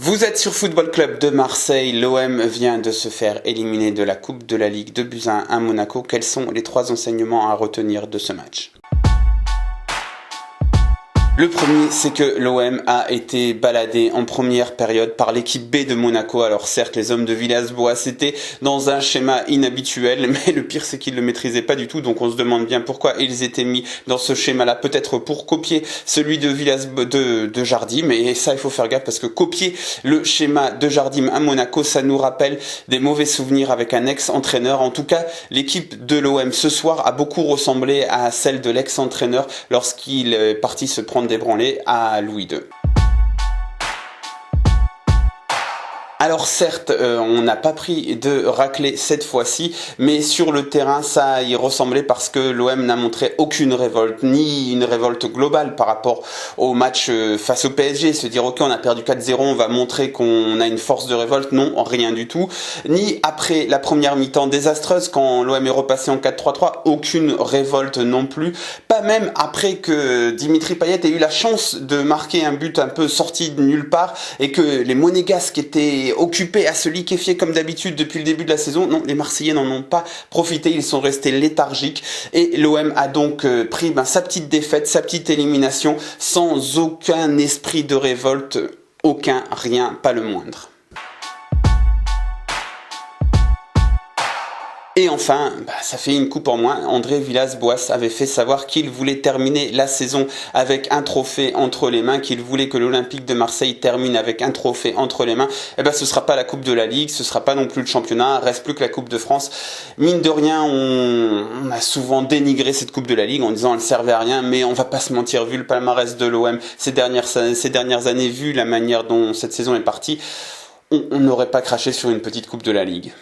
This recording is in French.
Vous êtes sur Football Club de Marseille, l'OM vient de se faire éliminer de la Coupe de la Ligue 2-1 à Monaco. Quels sont les 3 enseignements à retenir de ce match ? Le premier, c'est que l'OM a été baladé en première période par l'équipe B de Monaco. Alors certes, les hommes de Villas-Boas étaient dans un schéma inhabituel, mais le pire, c'est qu'ils ne le maîtrisaient pas du tout. Donc on se demande bien pourquoi ils étaient mis dans ce schéma-là. Peut-être pour copier celui de Jardim. Et ça, il faut faire gaffe parce que copier le schéma de Jardim à Monaco, ça nous rappelle des mauvais souvenirs avec un ex-entraîneur. En tout cas, l'équipe de l'OM ce soir a beaucoup ressemblé à celle de l'ex-entraîneur lorsqu'il est parti se prendre débranlé à Louis II. Alors certes, on n'a pas pris de raclée cette fois-ci, mais sur le terrain, ça y ressemblait parce que l'OM n'a montré aucune révolte, ni une révolte globale par rapport au match face au PSG. Se dire, ok, on a perdu 4-0, on va montrer qu'on a une force de révolte. Non, rien du tout. Ni après la première mi-temps désastreuse, quand l'OM est repassé en 4-3-3, aucune révolte non plus. Pas même après que Dimitri Payet ait eu la chance de marquer un but un peu sorti de nulle part et que les Monégasques étaient occupés à se liquéfier comme d'habitude depuis le début de la saison. Non, les Marseillais n'en ont pas profité, ils sont restés léthargiques et l'OM a donc pris sa petite défaite, sa petite élimination sans aucun esprit de révolte, aucun, rien, pas le moindre. Et enfin, ça fait une coupe en moins. André Villas-Boas avait fait savoir qu'il voulait terminer la saison avec un trophée entre les mains, qu'il voulait que l'Olympique de Marseille termine avec un trophée entre les mains. Ce sera pas la Coupe de la Ligue, ce sera pas non plus le championnat, reste plus que la Coupe de France. Mine de rien, on a souvent dénigré cette Coupe de la Ligue en disant elle servait à rien, mais on va pas se mentir, vu le palmarès de l'OM ces dernières années, vu la manière dont cette saison est partie, on n'aurait pas craché sur une petite Coupe de la Ligue.